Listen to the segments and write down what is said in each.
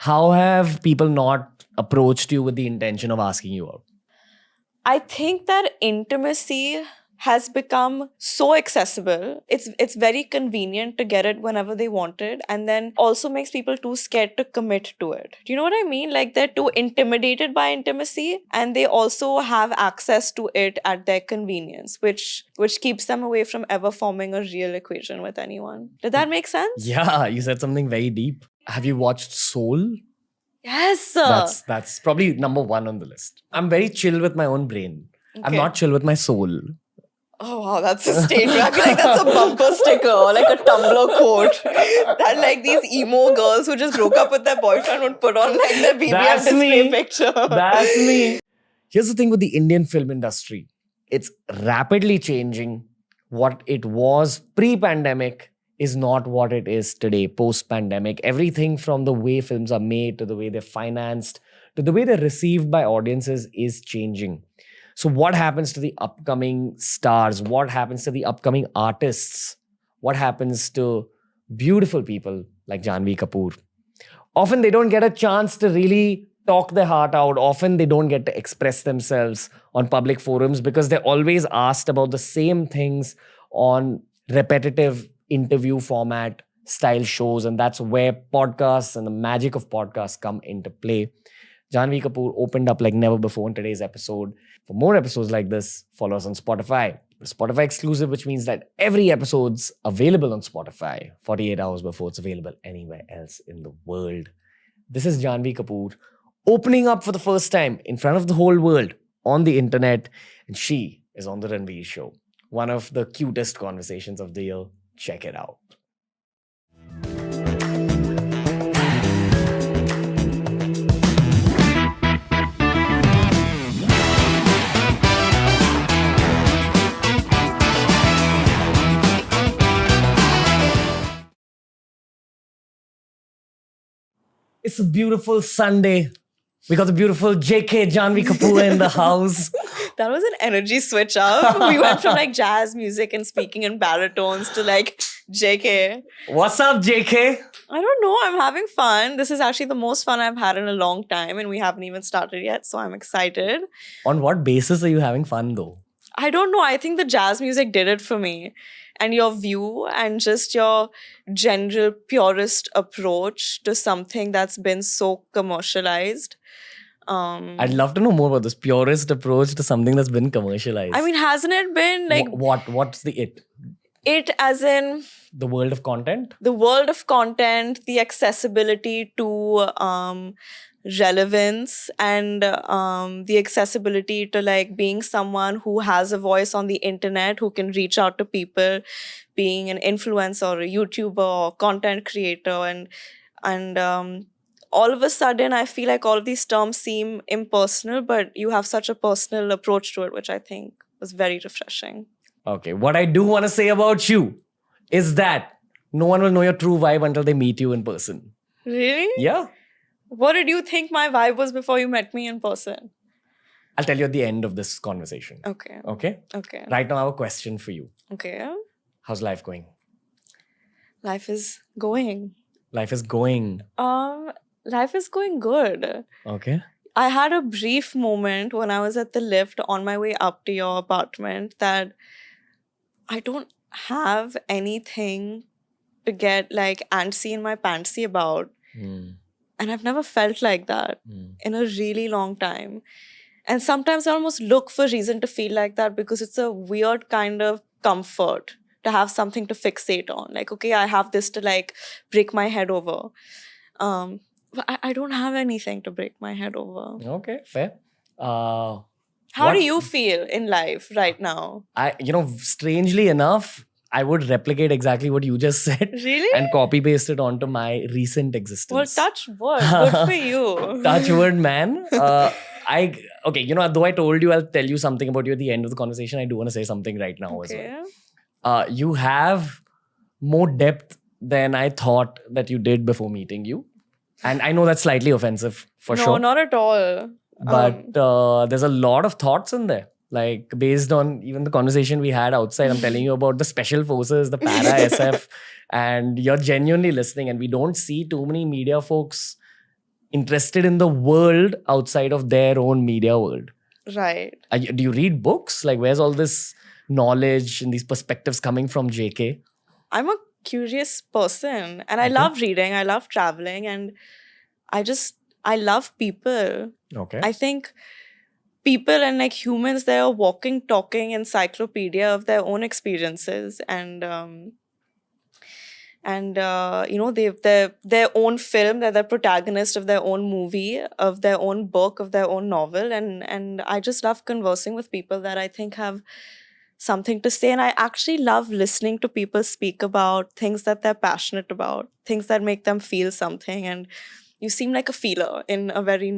How have people not approached you with the intention of asking you out? I think that intimacy has become so accessible. It's very convenient to get it whenever they want it, and then also makes people too scared to commit to it. Do you know what I mean? Like they're too intimidated by intimacy, and they also have access to it at their convenience, which keeps them away from ever forming a real equation with anyone. Did that make sense? Yeah, you said something very deep. Have you watched Soul? Yes. That's probably number one on the list. I'm very chill with my own brain. I'm Okay. not chill with my soul. Oh wow, that's a statement. I feel like that's a bumper sticker or like a Tumblr quote that like these emo girls who just broke up with their boyfriend would put on like their BBM That's display me. picture. That's me. Here's the thing with the Indian film industry. It's rapidly changing. What it was pre-pandemic is not what it is today, post-pandemic. Everything from the way films are made to the way they're financed to the way they're received by audiences is changing. So what happens to the upcoming stars? What happens to the upcoming artists? What happens to beautiful people like Janhvi Kapoor? Often they don't get a chance to really talk their heart out. Often they don't get to express themselves on public forums because they're always asked about the same things on repetitive interview format style shows. And that's where podcasts and the magic of podcasts come into play. Janhvi Kapoor opened up like never before in today's episode. For more episodes like this, follow us on Spotify. We're Spotify exclusive, which means that every episode's available on Spotify 48 hours before it's available anywhere else in the world. This is Janhvi Kapoor opening up for the first time in front of the whole world on the internet. And she is on the Ranveer Show. One of the cutest conversations of the year. Check it out. It's a beautiful Sunday. We got the beautiful JK Janhvi Kapoor in the house. That was an energy switch up. We went from like jazz music and speaking in baritones to like JK. What's up, JK? I don't know. I'm having fun. This is actually the most fun I've had in a long time, and we haven't even started yet, so I'm excited. On what basis are you having fun though? I don't know. I think the jazz music did it for me. And your view and just your general purist approach to something that's been so commercialized. I'd love to know more about this purist approach to something that's been commercialized. I mean, hasn't it been like what's the it? It as in The world of content? the world of content, the accessibility to relevance, and the accessibility to like being someone who has a voice on the internet, who can reach out to people, being an influencer or a YouTuber or content creator, and all of a sudden I feel like all of these terms seem impersonal, but you have such a personal approach to it, which I think was very refreshing. Okay, what I do want to say about you is that no one will know your true vibe until they meet you in person. Really? Yeah. What did you think my vibe was before you met me in person? I'll tell you at the end of this conversation. Okay. Okay? Okay. Right now, I have a question for you. Okay. How's life going? Life is going. Life is going. Life is going good. Okay. I had a brief moment when I was at the lift on my way up to your apartment that I don't have anything to get like antsy in my pantsy about. And I've never felt like that in a really long time. And sometimes I almost look for reason to feel like that because it's a weird kind of comfort to have something to fixate on. Like, okay, I have this to like break my head over. But I don't have anything to break my head over. Okay, fair. How What- do you feel in life right now? Strangely enough, I would replicate exactly what you just said Really? and copy paste it onto my recent existence. Well, touch wood. Good for you. Touch word, man. Though I told you I'll tell you something about you at the end of the conversation, I do want to say something right now as well. Okay. You have more depth than I thought that you did before meeting you. And I know that's slightly offensive for No, sure. not at all. But there's a lot of thoughts in there. Like based on even the conversation we had outside, I'm telling you about the special forces, the para SF, and you're genuinely listening. And we don't see too many media folks interested in the world outside of their own media world. Right. Do you read books? Like, where's all this knowledge and these perspectives coming from, JK? I'm a curious person and I Okay. love reading, I love traveling, and I love people. Okay. I think people and like humans, they're a walking, talking encyclopedia of their own experiences, and they've their own film, they're the protagonist of their own movie, of their own book, of their own novel, and I just love conversing with people that I think have something to say, and I actually love listening to people speak about things that they're passionate about, things that make them feel something, and you seem like a feeler in a very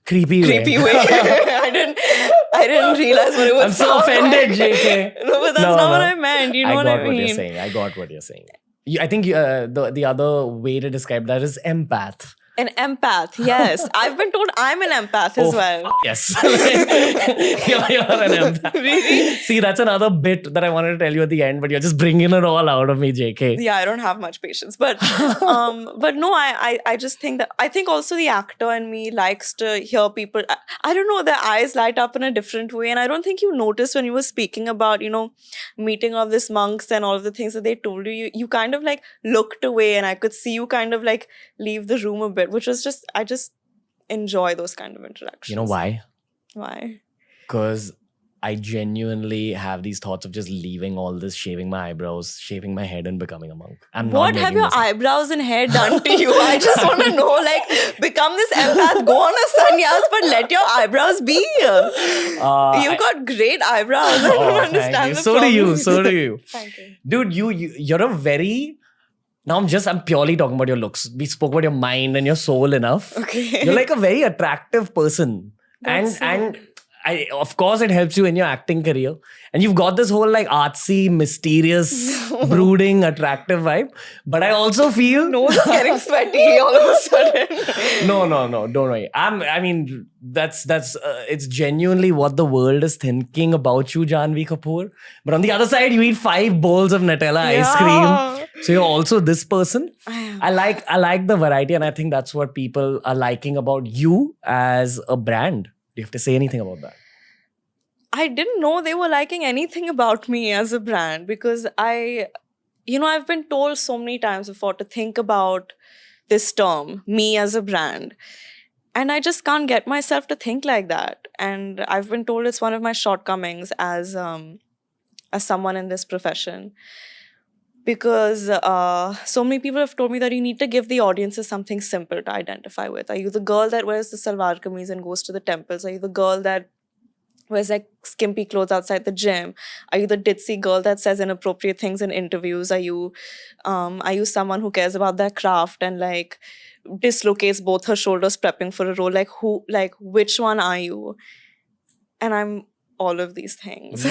Creepy way. I didn't realize what it was. I'm so offended, JK. No, but that's not what I meant. You know what I got what you're mean? saying. I got what you're saying. I think the other way to describe that is empath. An empath, yes. I've been told I'm an empath as well. Yes. you're an empath. Really? See, that's another bit that I wanted to tell you at the end, but you're just bringing it all out of me, JK. Yeah, I don't have much patience. But no, I just think that, I think also the actor in me likes to hear people, I don't know, their eyes light up in a different way. And I don't think you noticed when you were speaking about, meeting of these monks and all of the things that they told you, you kind of like looked away, and I could see you kind of like leave the room a bit, which was I just enjoy those kind of interactions. You know why? Why? Because I genuinely have these thoughts of just leaving all this, shaving my eyebrows, shaving my head, and becoming a monk. What have your eyebrows and hair done to you? I just want to know, like, become this empath, go on a sannyas, but let your eyebrows be. You've got great eyebrows. I don't understand the So problem. do you. Thank you. Dude, you're a very... Now I'm purely talking about your looks. We spoke about your mind and your soul enough. Okay. You're like a very attractive person. That's And of course it helps you in your acting career. And you've got this whole like artsy, mysterious, brooding, attractive vibe. But I also feel... Nose is getting sweaty all of a sudden. No, don't worry. I mean, that's it's genuinely what the world is thinking about you, Janhvi Kapoor. But on the other side, you eat 5 bowls of Nutella ice cream. So you're also this person. I like the variety, and I think that's what people are liking about you as a brand. Do you have to say anything about that? I didn't know they were liking anything about me as a brand, because I've been told so many times before to think about this term, me as a brand. And I just can't get myself to think like that. And I've been told it's one of my shortcomings as someone in this profession. Because so many people have told me that you need to give the audiences something simple to identify with. Are you the girl that wears the salwar kameez and goes to the temples? Are you the girl that wears like skimpy clothes outside the gym? Are you the ditzy girl that says inappropriate things in interviews? Are you someone who cares about their craft and like dislocates both her shoulders prepping for a role? Like which one are you? And I'm all of these things.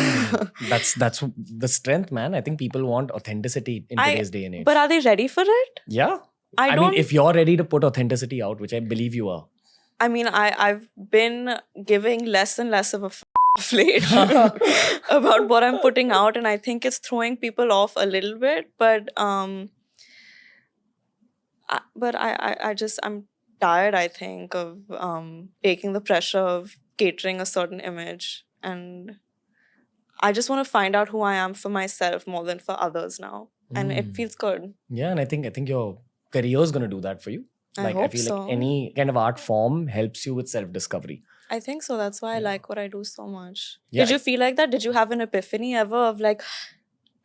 That's the strength, man. I think people want authenticity in today's day and age. But are they ready for it? Yeah. I mean, if you're ready to put authenticity out, which I believe you are. I mean, I've been giving less and less of a late about what I'm putting out, and I think it's throwing people off a little bit. But I'm tired, I think, of taking the pressure of catering a certain image, and I just want to find out who I am for myself more than for others now, and it feels good. Yeah, and I think your career is going to do that for you. I hope feel so. like any kind of art form helps you with self-discovery. I think so. That's why I like what I do so much. Yeah. Did you feel like that? Did you have an epiphany ever of like,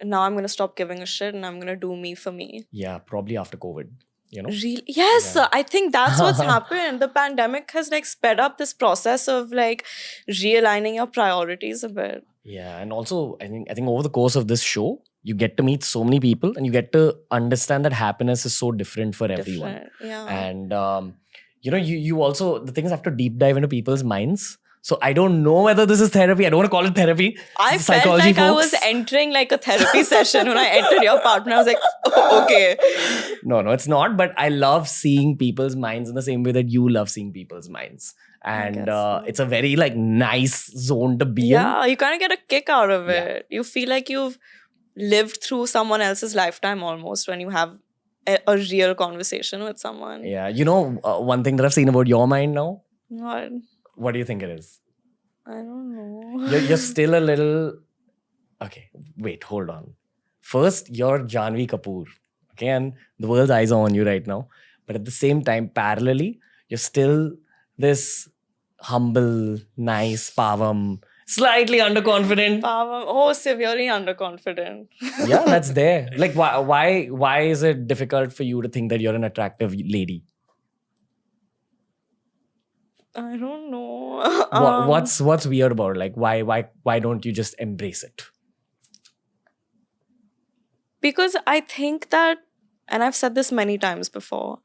now I'm going to stop giving a shit and I'm going to do me for me? Yeah, probably after COVID, you know? Really? Yes, Yeah. I think that's what's happened. The pandemic has like sped up this process of like realigning your priorities a bit. Yeah, and also I think over the course of this show, you get to meet so many people and you get to understand that happiness is so different for everyone. Different, yeah. And you also, the things have to deep dive into people's minds. So I don't know whether this is therapy. I don't want to call it therapy. I felt like I was entering like a therapy session when I entered your apartment. I was like, oh, okay. No, it's not. But I love seeing people's minds in the same way that you love seeing people's minds. And so. It's a very like nice zone to be in. Yeah, you kind of get a kick out of it. Yeah. You feel like you've lived through someone else's lifetime almost when you have a real conversation with someone. Yeah. You know, one thing that I've seen about your mind now, What? what do you think it is? I don't know. You're still a little. Okay, wait, hold on. First, you're Janvi Kapoor. Okay, and the world's eyes are on you right now. But at the same time, parallelly, you're still this humble, nice, pavam, slightly underconfident. Oh, severely underconfident. Yeah, that's there. Like, why is it difficult for you to think that you're an attractive lady? I don't know. What's weird about it? Like, why don't you just embrace it? Because I think that, and I've said this many times before,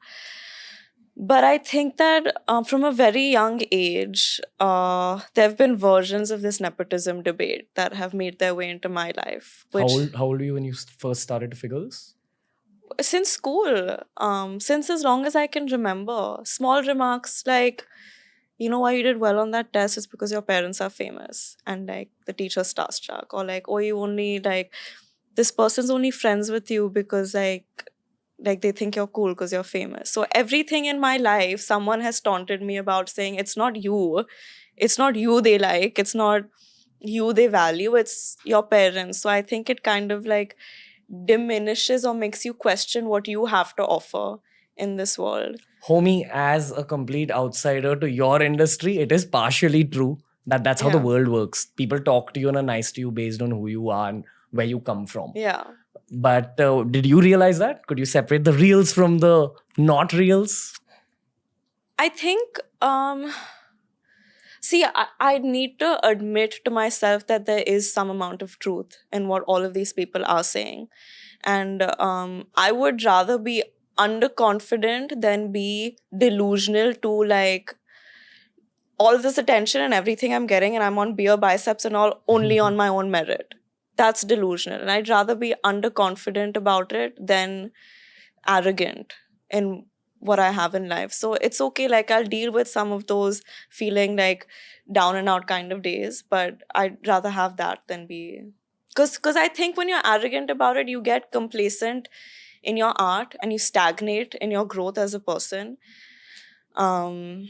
but I think that from a very young age, there have been versions of this nepotism debate that have made their way into my life. Which, How old were you when you first started to figure this? since school, since as long as I can remember, small remarks like, you know why you did well on that test is because your parents are famous and like the teacher's starstruck, or like, oh, you only like this person's only friends with you because like they think you're cool because you're famous. So everything in my life, someone has taunted me about saying it's not you they like, it's not you they value, it's your parents. So I think it kind of like diminishes or makes you question what you have to offer in this world. Homie, as a complete outsider to your industry, it is partially true that that's how the Yeah. world works. People talk to you and are nice to you based on who you are and where you come from. Yeah. But did you realize that? Could you separate the reals from the not reals? I think, see, I need to admit to myself that there is some amount of truth in what all of these people are saying. And I would rather be underconfident than be delusional to like all of this attention and everything I'm getting, and I'm on beer biceps and all only on my own merit. That's delusional. And I'd rather be underconfident about it than arrogant in what I have in life. So it's okay. Like I'll deal with some of those feeling like down and out kind of days, but I'd rather have that than be, because I think when you're arrogant about it, you get complacent in your art and you stagnate in your growth as a person. And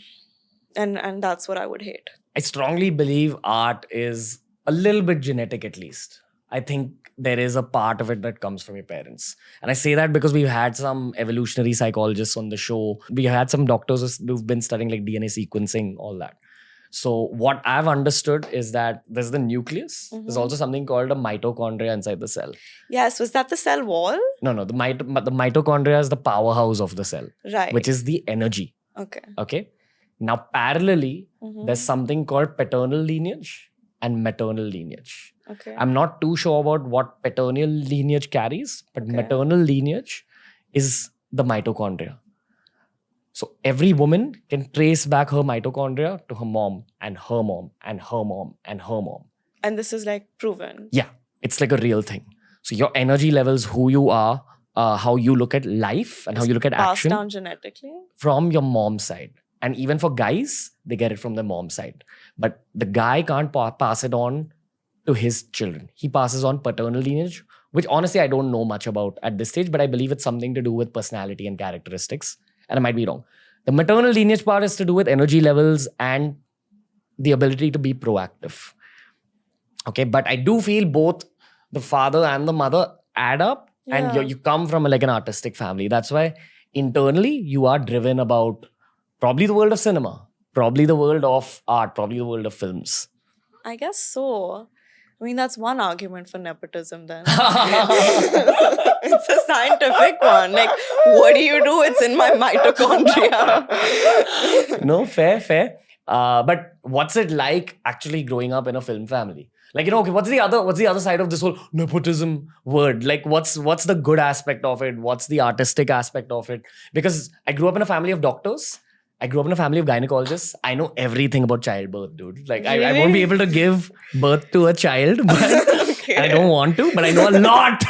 that's what I would hate. I strongly believe art is a little bit genetic, at least. I think there is a part of it that comes from your parents. And I say that because we've had some evolutionary psychologists on the show. We had some doctors who've been studying like DNA sequencing, all that. So what I've understood is that there's the nucleus. There's also something called a mitochondria inside the cell. Yes, was that the cell wall? No, the mitochondria is the powerhouse of the cell, Right. which is the energy. Okay. Okay. Now, parallelly, there's something called paternal lineage and maternal lineage. Okay. I'm not too sure about what paternal lineage carries, but maternal lineage is the mitochondria. So every woman can trace back her mitochondria to her mom and her mom and her mom and her mom. And this is like proven. Yeah, it's like a real thing. So your energy levels, who you are, how you look at life and how you look at Passed action down genetically. from your mom's side. And even for guys, they get it from their mom's side. But the guy can't pass it on to his children. He passes on paternal lineage, which honestly I don't know much about at this stage, but I believe it's something to do with personality and characteristics. And I might be wrong. The maternal lineage part is to do with energy levels and the ability to be proactive. Okay, but I do feel both the father and the mother add up, and you come from like an artistic family. That's why internally you are driven about probably the world of cinema, probably the world of art, probably the world of films. I guess so. I mean, that's one argument for nepotism then. It's a scientific one. Like, what do you do? It's in my mitochondria. No, fair. But what's it like actually growing up in a film family? Like, you know, okay, what's the other side of this whole nepotism word? Like, what's the good aspect of it? What's the artistic aspect of it? Because I grew up in a family of doctors. I grew up in a family of gynecologists. I know everything about childbirth, dude. Like, I won't be able to give birth to a child, but I don't want to, but I know a lot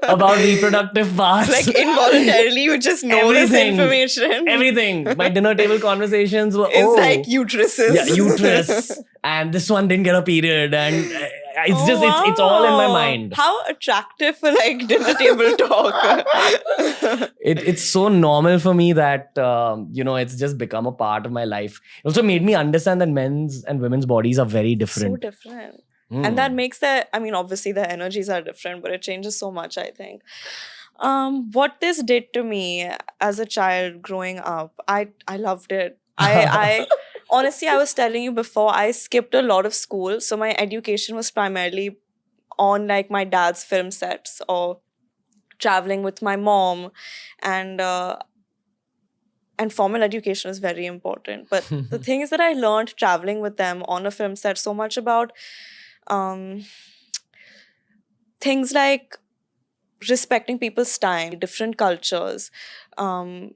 about reproductive parts. Like, involuntarily, you just know Everything. this information. Everything. My dinner table conversations were, It's like uteruses. yeah, uterus. And this one didn't get a period. And it's all in my Wow. mind. How attractive for like dinner table talk. It's so normal for me that it's just become a part of my life. It also made me understand that men's and women's bodies are very So different. different. Hmm. And that makes obviously the energies are different, but it changes so much, I think. What this did to me as a child growing up, I loved it. I honestly, I was telling you before, I skipped a lot of school. So my education was primarily on like my dad's film sets or traveling with my mom. And formal education is very important. But the thing is that I learned traveling with them on a film set so much about things like respecting people's time, different cultures. And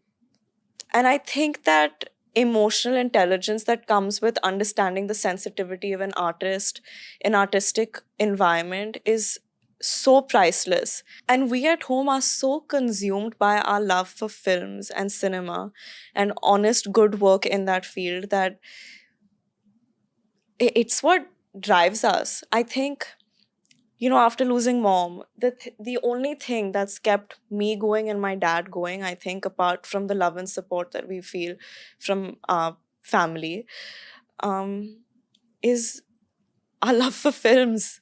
I think that emotional intelligence that comes with understanding the sensitivity of an artist in artistic environment is so priceless. And we at home are so consumed by our love for films and cinema and honest good work in that field that it's what drives us. I think, after losing mom, the only thing that's kept me going and my dad going, I think, apart from the love and support that we feel from our family, is our love for films.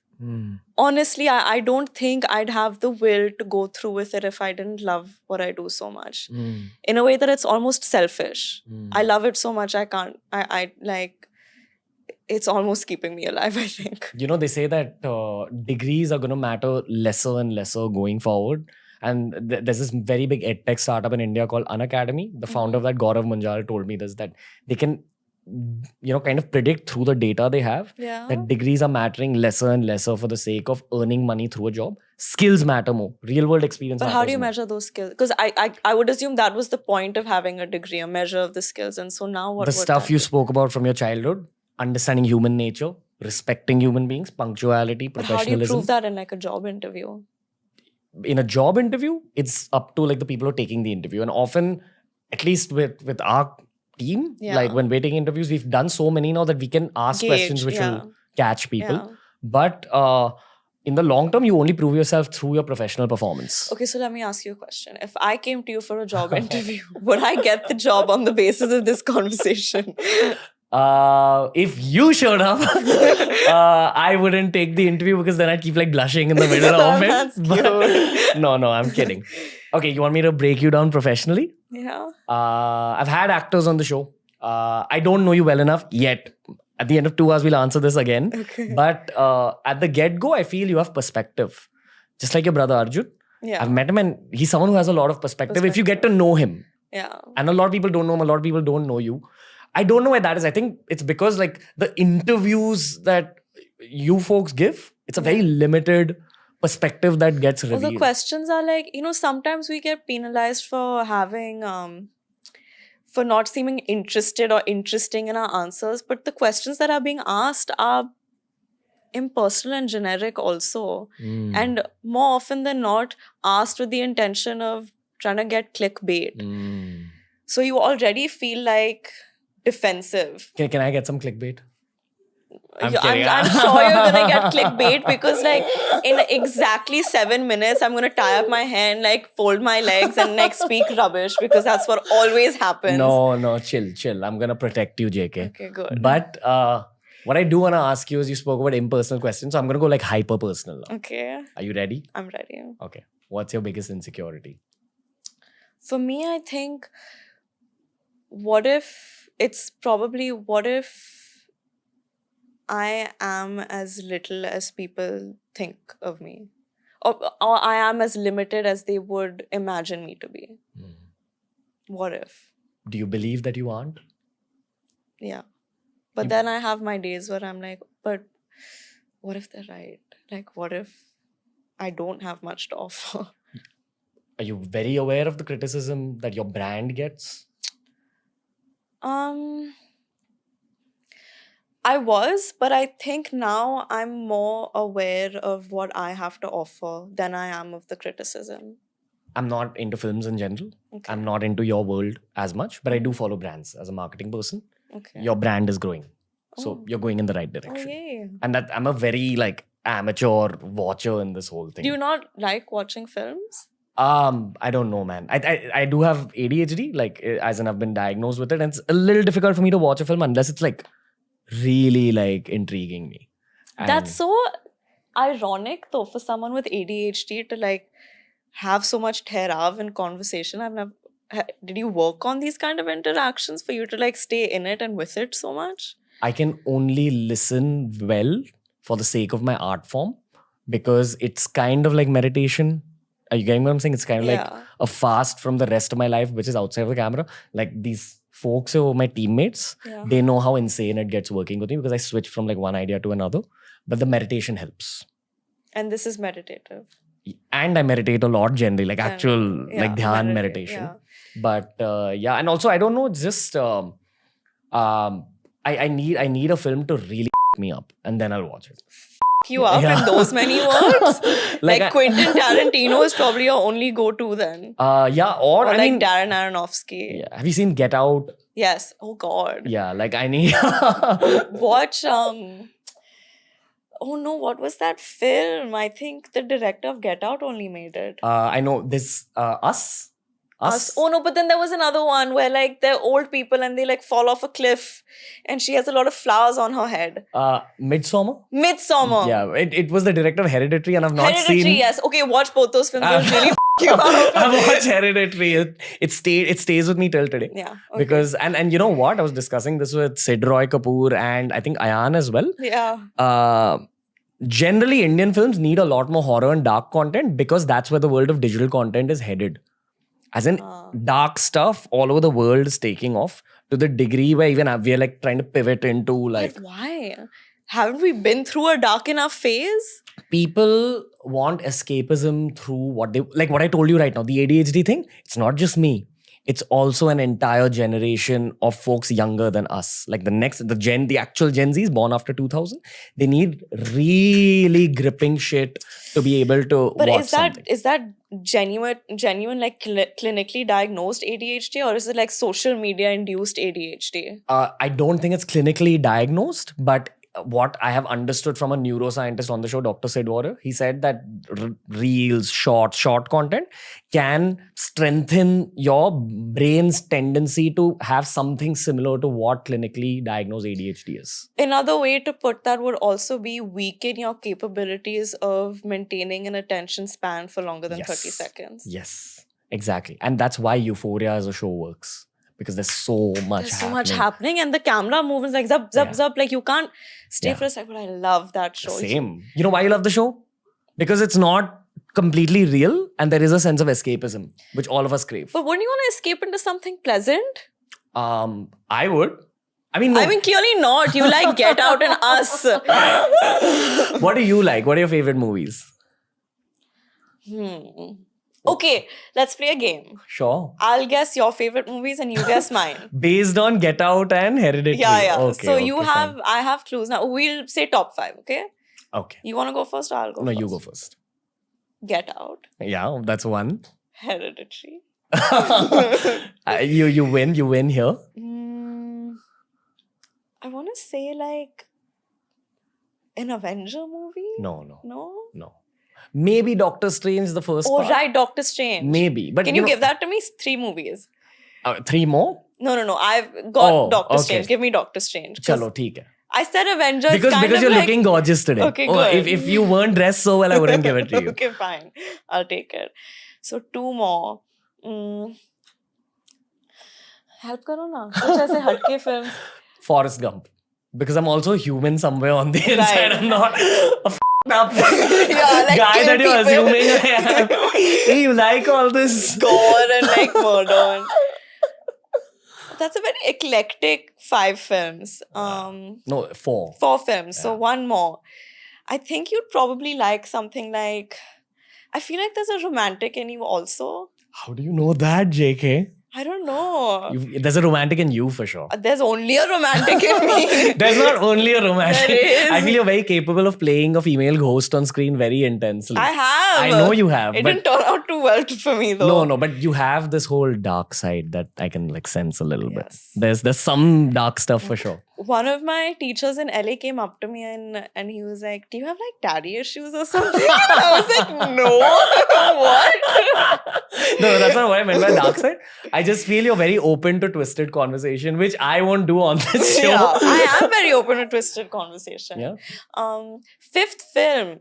Honestly, I don't think I'd have the will to go through with it if I didn't love what I do so much. In a way that it's almost selfish. I love it so much, I can't. I like, it's almost keeping me alive, I think. They say that degrees are going to matter lesser and lesser going forward. And there's this very big edtech startup in India called Unacademy. The founder of that, Gaurav Manjal, told me this, that they can, kind of predict through the data they have Yeah. that degrees are mattering lesser and lesser for the sake of earning money through a job. Skills matter more. Real world experience But matters how do you more. measure those skills? Because I would assume that was the point of having a degree, a measure of the skills. And so now what The would stuff that you be? spoke about from your childhood, understanding human nature, respecting human beings, punctuality, But how do you professionalism. prove that in like a job interview? In a job interview, it's up to like the people who are taking the interview. And often, at least with our team, Yeah. like when we're taking interviews, we've done so many now that we can ask Gauge, questions which yeah. will catch people. Yeah. But in the long term, you only prove yourself through your professional performance. Okay, so let me ask you a question. If I came to you for a job interview, would I get the job on the basis of this conversation? If you showed up, I wouldn't take the interview because then I'd keep like blushing in the middle of it. That's But- no, I'm kidding. Okay, you want me to break you down professionally? Yeah. I've had actors on the show. I don't know you well enough yet. At the end of 2 hours, we'll answer this again. Okay. But at the get-go, I feel you have perspective. Just like your brother Arjun. Yeah. I've met him and he's someone who has a lot of perspective. If you get to know him. Yeah. And a lot of people don't know him, a lot of people don't know you. I don't know why that is. I think it's because like the interviews that you folks give, it's a very limited perspective that gets Well, revealed. the questions are like, sometimes we get penalized for having, for not seeming interested or interesting in our answers. But the questions that are being asked are impersonal and generic also. And more often than not, asked with the intention of trying to get clickbait. So you already feel like defensive. Can I get some clickbait? I'm I'm kidding. sure you're gonna get clickbait because like in exactly 7 minutes I'm gonna tie up my hair and like fold my legs and like speak rubbish because that's what always happens. No, chill. I'm gonna protect you, JK. Okay, good. But what I do want to ask you is you spoke about impersonal questions, so I'm gonna go like hyper personal now. Okay, Are you ready? I'm ready. Okay. What's your biggest insecurity? For me, I think what if I am as little as people think of me, or I am as limited as they would imagine me to be. What if? Do you believe that you aren't? Yeah. But You- then I have my days where I'm like, but what if they're right? Like, what if I don't have much to offer? Are you very aware of the criticism that your brand gets? I was, but I think now I'm more aware of what I have to offer than I am of the criticism. I'm not into films in general. Okay. I'm not into your world as much, but I do follow brands as a marketing person. Okay. Your brand is growing. So Oh. you're going in the right Oh, direction. yay. And that I'm a very like amateur watcher in this whole thing. Do you not like watching films? I don't know, man. I do have ADHD, like as in I've been diagnosed with it, and it's a little difficult for me to watch a film unless it's like really like intriguing me. That's so ironic though for someone with ADHD to like have so much tehrav in conversation. I've never. Did you work on these kind of interactions for you to like stay in it and with it so much? I can only listen well for the sake of my art form because it's kind of like meditation. Are you getting what I'm saying? It's kind of like a fast from the rest of my life, which is outside of the camera. Like these folks who are my teammates, they know how insane it gets working with me because I switch from like one idea to another. But the meditation helps. And this is meditative. And I meditate a lot generally, like actual like dhyan meditation. Yeah. But and also I don't know, it's just I need a film to really me up and then I'll watch it. You up in those many words? like Quentin Tarantino is probably your only go-to then. Or I like mean, Darren Aronofsky. Yeah. Have you seen Get Out? Yes. Oh God. Yeah, like I need watch oh no, what was that film? I think the director of Get Out only made it. I know this Us. Oh no, but then there was another one where like they're old people and they like fall off a cliff and she has a lot of flowers on her head. Midsommar? Yeah, it was the director of Hereditary and I've not seen... Hereditary, yes. Okay, watch both those films. They'll really f*** you up. I've watched Hereditary. It stays with me till today. Yeah. Okay. Because, and you know what? I was discussing this with Sid Roy Kapoor and I think Ayan as well. Yeah. Generally, Indian films need a lot more horror and dark content because that's where the world of digital content is headed. As in, dark stuff all over the world is taking off to the degree where even we're like trying to pivot into like... But why? Haven't we been through a dark enough phase? People want escapism through what I told you right now, the ADHD thing. It's not just me. It's also an entire generation of folks younger than us. Like the actual Gen Zs born after 2000. They need really gripping shit to be able to watch something. Is that genuine like clinically diagnosed ADHD or is it like social media induced ADHD? I don't think it's clinically diagnosed, but what I have understood from a neuroscientist on the show, Dr. Sid Warrior, he said that reels, short content can strengthen your brain's tendency to have something similar to what clinically diagnosed ADHD is. Another way to put that would also be weaken your capabilities of maintaining an attention span for longer than 30 seconds. Yes, exactly. And that's why Euphoria as a show works. Because there's so much happening and the camera movements like zap, zap, zap. Like you can't stay for a second. But I love that show. Same. You know why you love the show? Because it's not completely real and there is a sense of escapism, which all of us crave. But wouldn't you want to escape into something pleasant? I would. I mean, clearly not. You like Get Out and Us. What do you like? What are your favorite movies? Okay, let's play a game. Sure. I'll guess your favorite movies and you guess mine. Based on Get Out and Hereditary. Yeah. Okay, so I have clues now. We'll say top 5, okay? Okay. You want to go first or I'll go first? No, you go first. Get Out. Yeah, that's one. Hereditary. You win here. I want to say like an Avenger movie? No. Maybe Doctor Strange the first part. Oh, right, Doctor Strange. Maybe. But Can you give that to me? 3 movies. 3 more? No. I've got Doctor Strange. Give me Doctor Strange. Chalo, theek hai. I said Avengers because you're looking gorgeous today. Okay, good. If you weren't dressed so well, I wouldn't give it to you. Okay, fine. I'll take it. So 2 more. Help karo na. Kuch aise hatke films. Forrest Gump. Because I'm also human somewhere on the inside. I'm not a up guy that you're assuming I am. Hey, you like all this gore and like murder. That's a very eclectic 5 films. No, 4. 4 films. Yeah. So 1 more. I think you'd probably like something like... I feel like there's a romantic in you also. How do you know that, JK? I don't know. There's a romantic in you for sure. There's only a romantic in me. There's not only a romantic. There is. I feel you're very capable of playing a female ghost on screen very intensely. I have. I know you have. It didn't turn out too well for me though. No, but you have this whole dark side that I can like sense a little bit. There's some dark stuff for sure. one of my teachers in LA came up to me and he was like, "Do you have like daddy issues or something?" And I was like, "No, what?" No, that's not what I meant by dark side. I just feel you're very open to twisted conversation, which I won't do on this show. Yeah, I am very open to twisted conversation. Yeah. Fifth film.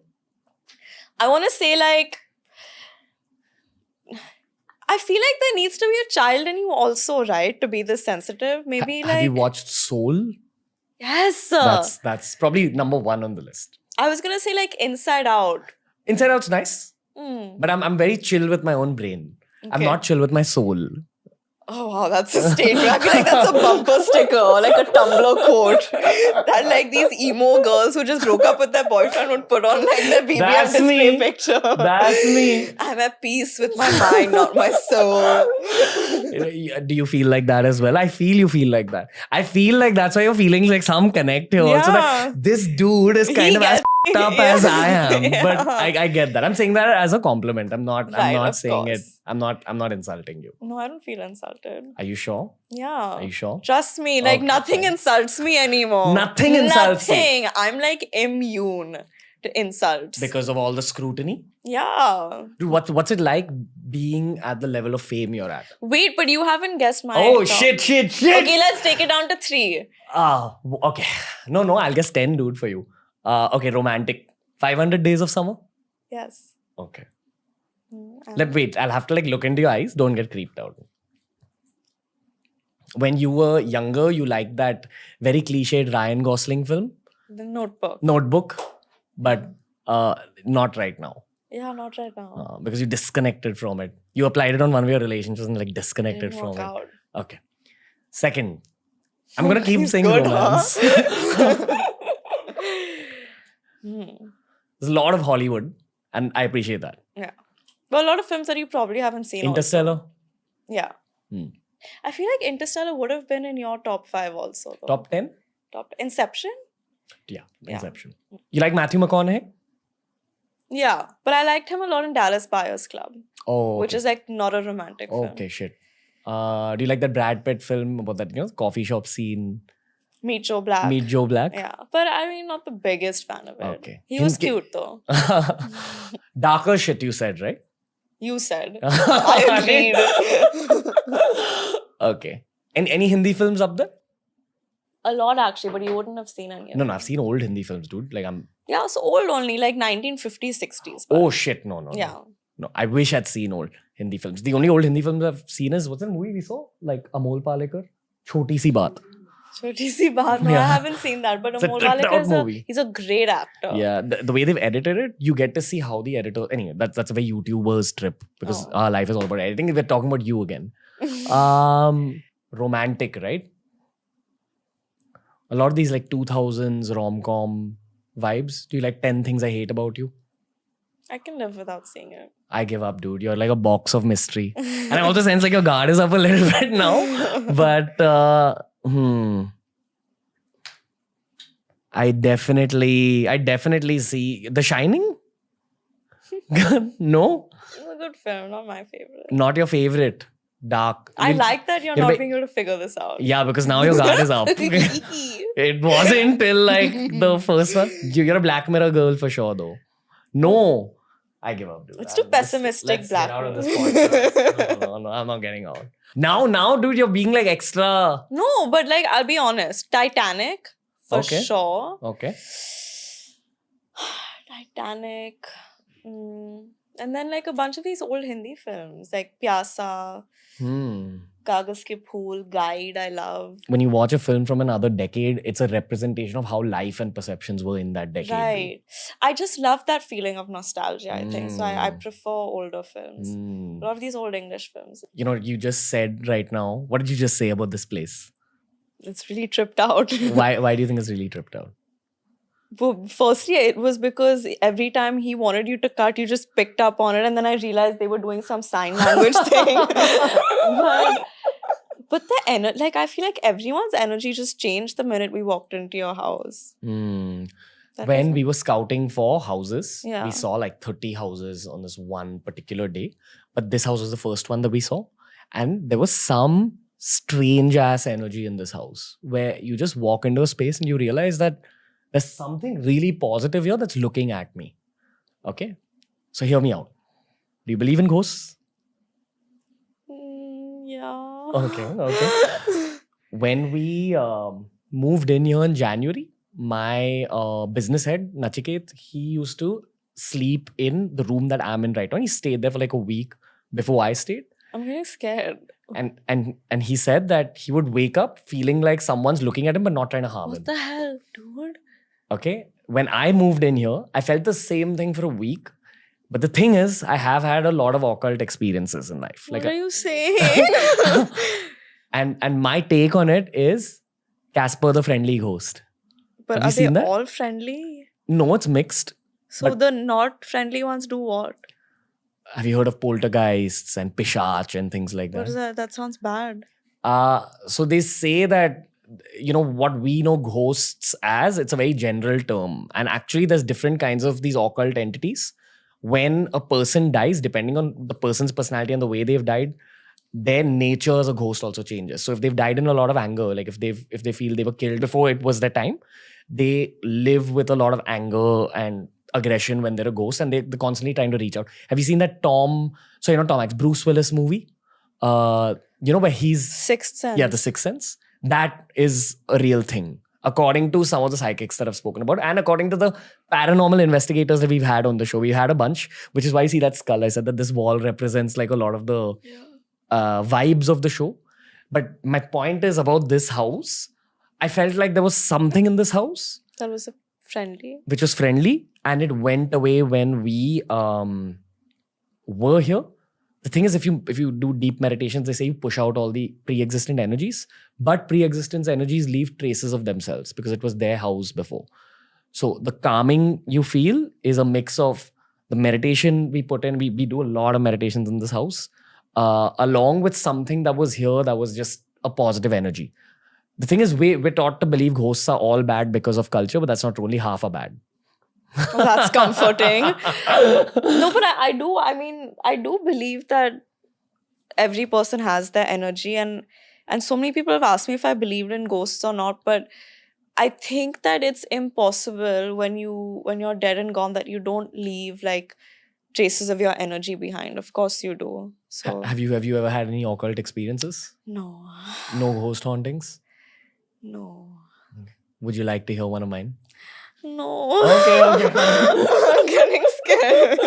I want to say like, I feel like there needs to be a child in you also, right? To be this sensitive. Maybe like. Have you watched Soul? Yes. That's probably number one on the list. I was gonna say like Inside Out. Inside Out's nice, but I'm very chill with my own brain. I'm Okay. not chill with my soul. Oh wow, that's a statement. I feel like that's a bumper sticker or like a Tumblr quote that like these emo girls who just broke up with their boyfriend would put on like their BBM That's display me. picture. That's me. I'm at peace with my mind, not my soul. Do you feel like that as well? I feel you feel like that. I feel like that's why you're feeling like some connect here also. Yeah. That this dude is kind He of as gets- f***ed up Yeah. as I am. But Yeah. I get that. I'm saying that as a compliment. I'm not Right, of saying it. course. I'm not insulting you. No, I don't feel insulted. Are you sure? Yeah. Are you sure? Trust me, like Okay, nothing fine. insults me anymore. Nothing insults you. Nothing. I'm like immune to insults. Because of all the scrutiny? Yeah. Dude, what's it like being at the level of fame you're at? Wait, but you haven't guessed my Oh, top. shit. Okay, let's take it down to 3. Okay. No, I'll guess 10, dude, for you. Okay, romantic. 500 Days of Summer? Yes. Okay. Mm, Wait, I'll have to like look into your eyes. Don't get creeped out. When you were younger, you liked that very cliched Ryan Gosling film, The Notebook. Notebook, but not right now. Yeah, not right now. Because you disconnected from it. You applied it on one of your relationships and like disconnected Didn't from work it. out. Okay. Second, I'm gonna keep He's saying good, romance. huh? There's a lot of Hollywood, and I appreciate that. Yeah. But a lot of films that you probably haven't seen. Interstellar, Yeah. Hmm. I feel like Interstellar would have been in your top 5 also. Though. top 10? Inception? Yeah, Yeah. Inception. You like Matthew McConaughey? Yeah. But I liked him a lot in Dallas Buyers Club, Oh, which okay. is like not a romantic film. Okay, shit. Do you like that Brad Pitt film about that, coffee shop scene? Meet Joe Black. Meet Joe Black? Yeah. But I mean, not the biggest fan of it. Okay. He was Him- cute though. Darker shit, you said, right? You said. I agreed. Okay. And any Hindi films up there? A lot actually, but you wouldn't have seen any of No, them. I've seen old Hindi films, dude. Like I'm. Yeah, so old only, like 1950s, 60s. but- Oh shit! No. Yeah. No, I wish I'd seen old Hindi films. The only old Hindi films I've seen is what's that movie we saw? Like Amol Palekar, Choti Si Baat. Choti Si Baat. No, I Yeah. haven't seen that, but It's a Amol tripped out Palekar movie. he's a great actor. Yeah, the way they've edited it, you get to see how the editor. Anyway, that's a very YouTuber's trip because Oh. our life is all about editing. We're talking about you again. Romantic, right? A lot of these like 2000s rom-com vibes. Do you like 10 Things I Hate About You? I can live without seeing it. I give up, dude. You're like a box of mystery. And I also sense like your guard is up a little bit now. But I definitely see The Shining. No, It's a good film, not my favorite. not your favorite. Dark. I like that you're you'll not be- being able to figure this out. Yeah, because now your guard is up. It wasn't till like the first one. You're a Black Mirror girl for sure, though. No, I give up, dude. It's too pessimistic, Let's Black get out of this Mirror. podcast. No, I'm not getting out. Now, dude, you're being like extra. No, but like, I'll be honest. Titanic, for Okay. sure. Okay. Titanic. And then like a bunch of these old Hindi films like Pyasa, Kagas Ke Phool, Guide, I love. When you watch a film from another decade, it's a representation of how life and perceptions were in that decade. dude. Right. I just love that feeling of nostalgia, I think. So I Mm. prefer older films. Mm. A lot of these old English films. You just said right now, what did you just say about this place? It's really tripped out. Why do you think it's really tripped out? Well, firstly, it was because every time he wanted you to cut, you just picked up on it, and then I realized they were doing some sign language thing. but I feel like everyone's energy just changed the minute we walked into your house. That When was- we were scouting for houses, Yeah. we saw like 30 houses on this one particular day. But this house was the first one that we saw. And there was some strange ass energy in this house where you just walk into a space and you realize that there's something really positive here that's looking at me. Okay? So hear me out. Do you believe in ghosts? Yeah. Okay. When we moved in here in January, my business head, Nachiket, he used to sleep in the room that I'm in right now. He stayed there for like a week before I stayed. I'm getting scared. And he said that he would wake up feeling like someone's looking at him but not trying to harm him. What the hell, dude? Okay. When I moved in here, I felt the same thing for a week. But the thing is, I have had a lot of occult experiences in life. What are you saying? And my take on it is Casper the Friendly Ghost. But Have you are seen they that? all friendly? No, it's mixed. So But- the not friendly ones do what? Have you heard of poltergeists and pishach and things like What is that? that? That sounds bad. So they say that, what we know ghosts as, it's a very general term. And actually, there's different kinds of these occult entities. When a person dies, depending on the person's personality and the way they've died, their nature as a ghost also changes. So if they've died in a lot of anger, like if they feel they were killed before it was their time, they live with a lot of anger and aggression when they're a ghost, and they're constantly trying to reach out. Have you seen that Tom Hanks, Bruce Willis movie? Where he's Sixth Sense. The Sixth Sense. That is a real thing, according to some of the psychics that I've spoken about, and according to the paranormal investigators that we've had on the show. We've had a bunch, which is why you see that skull. I said that this wall represents like a lot of the vibes of the show. But my point is about this house. I felt like there was something in this house That was a friendly. which was friendly, and it went away when we were here. The thing is, if you do deep meditations, they say you push out all the pre-existent energies, but pre-existent energies leave traces of themselves because it was their house before. So the calming you feel is a mix of the meditation we put in. We do a lot of meditations in this house, along with something that was here that was just a positive energy. The thing is, we're taught to believe ghosts are all bad because of culture, but that's not only half are bad. Oh, that's comforting. No, but I do. I mean, I do believe that every person has their energy, and so many people have asked me if I believed in ghosts or not. But I think that it's impossible when you're dead and gone that you don't leave like traces of your energy behind. Of course you do. So Have you ever had any occult experiences? no, No ghost hauntings? no, Would you like to hear one of mine? no. Okay. I'm getting scared.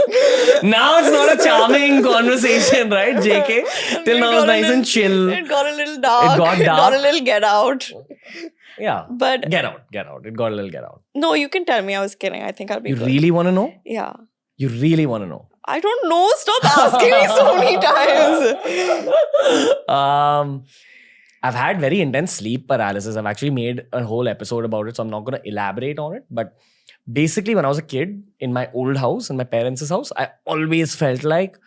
Now it's not a charming conversation, right, JK? Till now it's nice and chill. It got a little dark. It got It got a dark. little get out. Yeah. But Get out. It got a little get out. no, you can tell me. I was kidding. I think I'll be You good. really want to know? Yeah. You really want to know? I don't know. Stop asking me so many times. I've had very intense sleep paralysis. I've actually made a whole episode about it, so I'm not going to elaborate on it. But basically, when I was a kid in my old house, in my parents' house, I always felt like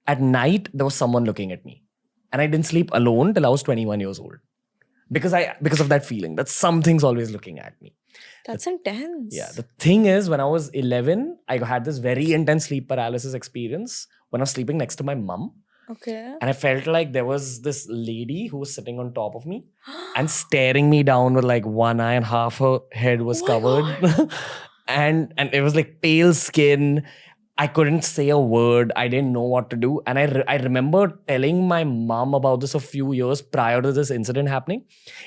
at night there was someone looking at me. And I didn't sleep alone till I was 21 years old. Because of that feeling that something's always looking at me. That's intense. Yeah. The thing is, when I was 11, I had this very intense sleep paralysis experience when I was sleeping next to my mum. Okay. And I felt like there was this lady who was sitting on top of me and staring me down with like one eye and half her head was Oh my covered. and it was like pale skin. I couldn't say a word. I didn't know what to do. And I remember telling my mom about this a few years prior to this incident happening.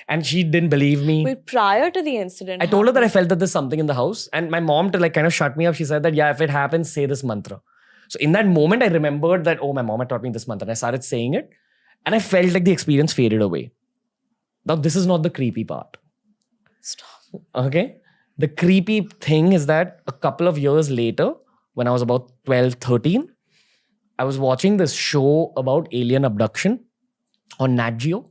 And she didn't believe me. Wait, prior to the incident, I told her that I felt that there's something in the house. And my mom, to like kind of shut me up, she said that, yeah, if it happens, say this mantra. So in that moment, I remembered that, oh, my mom had taught me this mantra. And I started saying it. And I felt like the experience faded away. Now, this is not the creepy part. Stop. Okay? The creepy thing is that a couple of years later, when I was about 12, 13, I was watching this show about alien abduction on Nat Geo.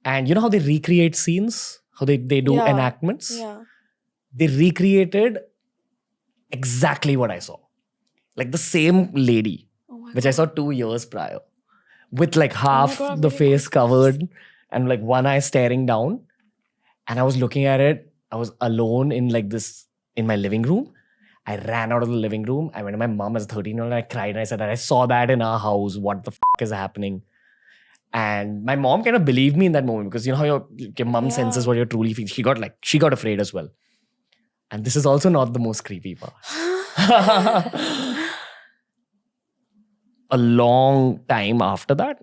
And you know how they recreate scenes? How they do Yeah. enactments? Yeah. They recreated exactly what I saw. Like the same lady, Oh my which I saw 2 years prior, with like half God, I'm the getting face covered and like one eye staring down. And I was looking at it. I was alone in my living room. I ran out of the living room. I went to my mom as a 13-year-old and I cried and I said that I saw that in our house. What the f is happening? And my mom kind of believed me in that moment because you know how your mom senses Yeah. what you're truly feeling. She got afraid as well. And this is also not the most creepy part. A long time after that,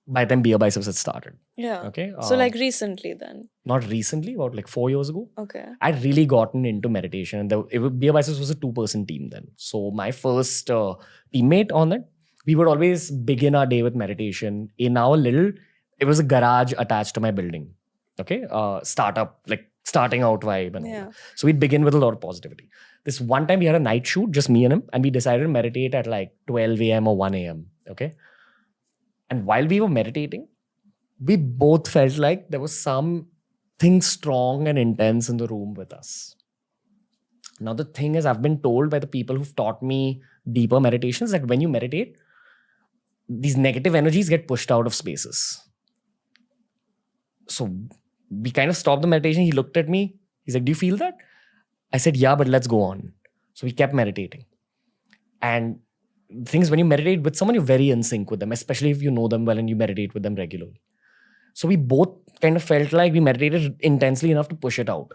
by then Beer Biceps had started. Yeah. Okay. So like recently then. Not recently, about like 4 years ago. Okay. I'd really gotten into meditation, and Beer Biceps was a 2-person team then. So my first teammate on it, we would always begin our day with meditation in our it was a garage attached to my building. Okay. Startup, like starting out vibe and all Yeah. that. So we'd begin with a lot of positivity. This one time we had a night shoot, just me and him, and we decided to meditate at like 12 a.m. or 1 a.m. Okay. And while we were meditating, we both felt like there was something strong and intense in the room with us. Now, the thing is, I've been told by the people who've taught me deeper meditations that when you meditate, these negative energies get pushed out of spaces. So we kind of stopped the meditation. He looked at me. He's like, "Do you feel that?" I said, "Yeah, but let's go on." So we kept meditating. And the thing is, when you meditate with someone, you're very in sync with them, especially if you know them well and you meditate with them regularly. So we both kind of felt like we meditated intensely enough to push it out.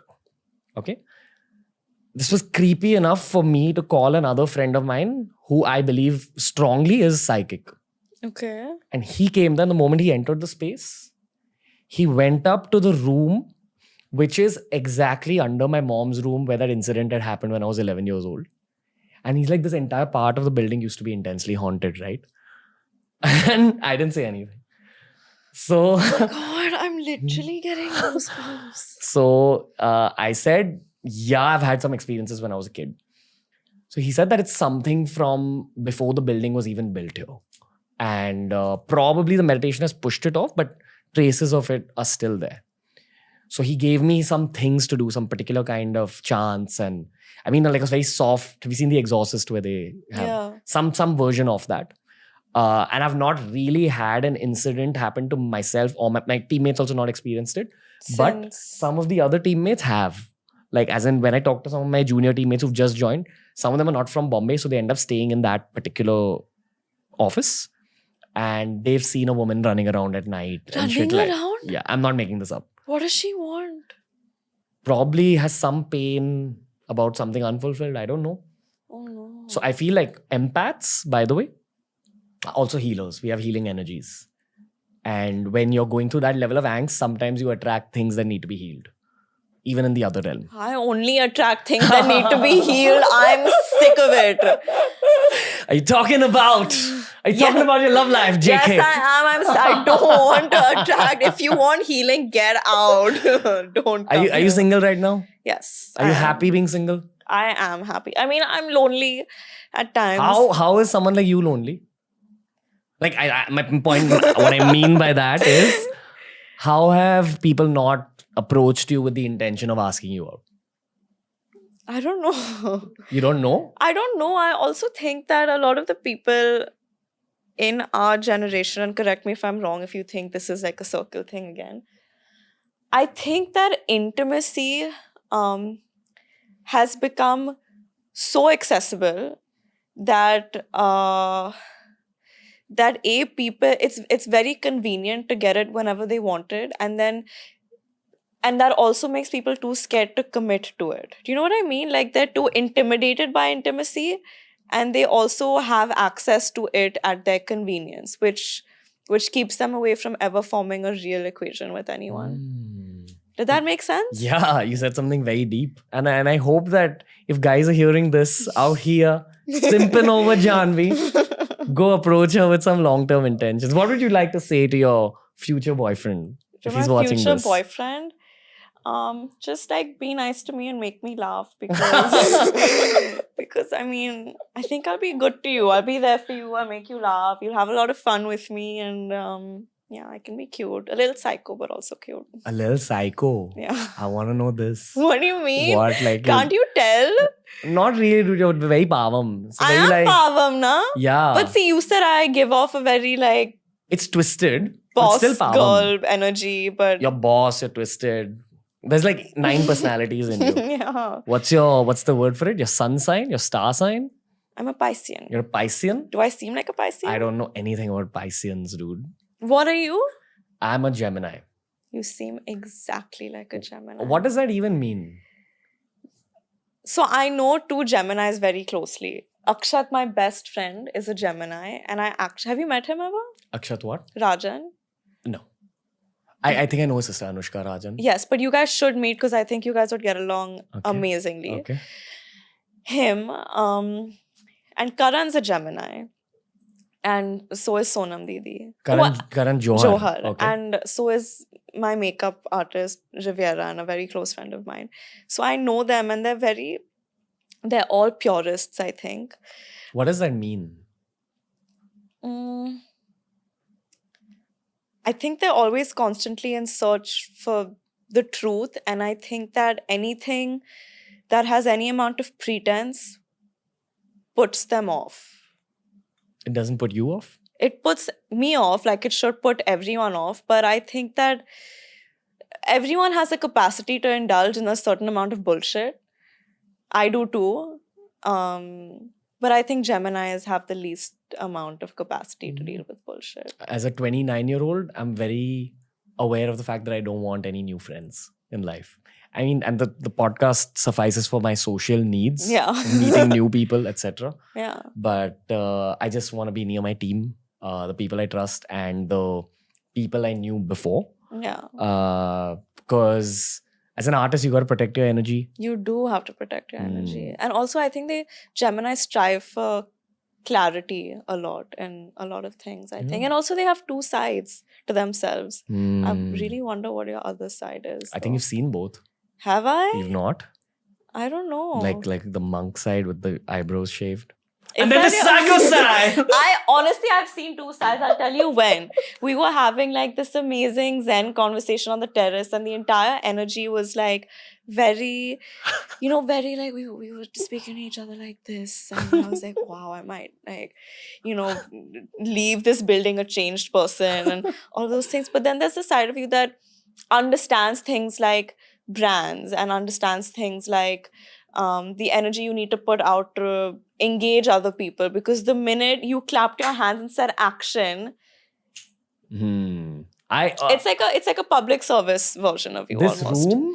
Okay. This was creepy enough for me to call another friend of mine who I believe strongly is psychic. Okay. And he came there the moment he entered the space. He went up to the room, which is exactly under my mom's room where that incident had happened when I was 11 years old. And he's like, this entire part of the building used to be intensely haunted, right? And I didn't say anything. So, God, I'm literally getting goosebumps. so I said, yeah, I've had some experiences when I was a kid. So he said that it's something from before the building was even built here. And probably the meditation has pushed it off, but traces of it are still there. So he gave me some things to do, some particular kind of chants. And I mean, like a very soft, have you seen The Exorcist where they have Yeah. some version of that? And I've not really had an incident happen to myself or my teammates also not experienced it. But Since- some of the other teammates have. Like as in when I talk to some of my junior teammates who've just joined, some of them are not from Bombay. So they end up staying in that particular office. And they've seen a woman running around at night. and shit Running like, around? Yeah, I'm not making this up. What does she want? Probably has some pain about something unfulfilled. I don't know. Oh no. So I feel like empaths, by the way, are also healers. We have healing energies. And when you're going through that level of angst, sometimes you attract things that need to be healed, even in the other realm. I only attract things that need to be healed. I'm sick of it. Are you talking about? Are you Yeah. talking about your love life, JK? Yes, I am. I don't want to attract. If you want healing, get out. Don't. Are you come here. single right now? Yes. Are you I am. happy being single? I am happy. I mean, I'm lonely at times. How is someone like you lonely? Like my point, what I mean by that is, how have people not approached you with the intention of asking you out? I don't know. You don't know? I don't know. I also think that a lot of the people in our generation, and correct me if I'm wrong if you think this is like a circle thing again, I think that intimacy has become so accessible that people it's very convenient to get it whenever they want it, and that also makes people too scared to commit to it. Do you know what I mean? Like they're too intimidated by intimacy, and they also have access to it at their convenience, which keeps them away from ever forming a real equation with anyone. Mm. Did that make sense? Yeah, you said something very deep. And I hope that if guys are hearing this out here, simping over Janvi, go approach her with some long-term intentions. What would you like to say to your future boyfriend To if my he's watching future this? boyfriend, just like be nice to me and make me laugh because because I mean I think I'll be good to you. I'll be there for you. I'll make you laugh. You'll have a lot of fun with me, and yeah, I can be cute. A little psycho, but also cute. A little psycho. Yeah. I want to know this. What do you mean? What, like, Can't you tell? not really, dude. You're very pavam. So I very am like, Pavam, na? yeah. But see, you said I give off a very like It's twisted. But boss still pavam. girl energy, but You're boss, you're twisted. There's like 9 personalities in you. yeah. What's the word for it? Your sun sign? Your star sign? I'm a Piscean. You're a Piscean? Do I seem like a Piscean? I don't know anything about Pisceans, dude. What are you? I'm a Gemini. You seem exactly like a Gemini. What does that even mean? So I know two Geminis very closely. Akshat, my best friend, is a Gemini, and have you met him ever? Akshat what? Rajan. No. I think I know his sister Anushka Rajan. Yes, but you guys should meet because I think you guys would get along amazingly. Okay. Him, and Karan's a Gemini, and so is Sonam Didi. Karan Johar. Okay. And so is my makeup artist Riviera, and a very close friend of mine. So I know them, and they're all purists, I think. What does that mean? I think they're always constantly in search for the truth, and I think that anything that has any amount of pretense puts them off. It doesn't put you off? It puts me off, like it should put everyone off, but I think that everyone has a capacity to indulge in a certain amount of bullshit. I do too. But I think Geminis have the least amount of capacity to deal with bullshit. As a 29-year-old, I'm very aware of the fact that I don't want any new friends in life. I mean, and the podcast suffices for my social needs, meeting new people, etc. Yeah. But I just want to be near my team, the people I trust, and the people I knew before. Yeah. Because as an artist, you got to protect your energy. You do have to protect your energy. And also, I think Gemini strive for clarity a lot in a lot of things, I think. And also, they have two sides to themselves. I really wonder what your other side is. I think you've seen both. Have I? You've not? I don't know. Like the monk side with the eyebrows shaved. And then the psycho side. I've seen two sides. I'll tell you when. We were having like this amazing Zen conversation on the terrace, and the entire energy was like very, very like we were speaking to each other like this. And I was like, wow, I might leave this building a changed person and all those things. But then there's a side of you that understands things like brands and understands things like the energy you need to put out to engage other people, because the minute you clapped your hands and said action, it's like a public service version of you.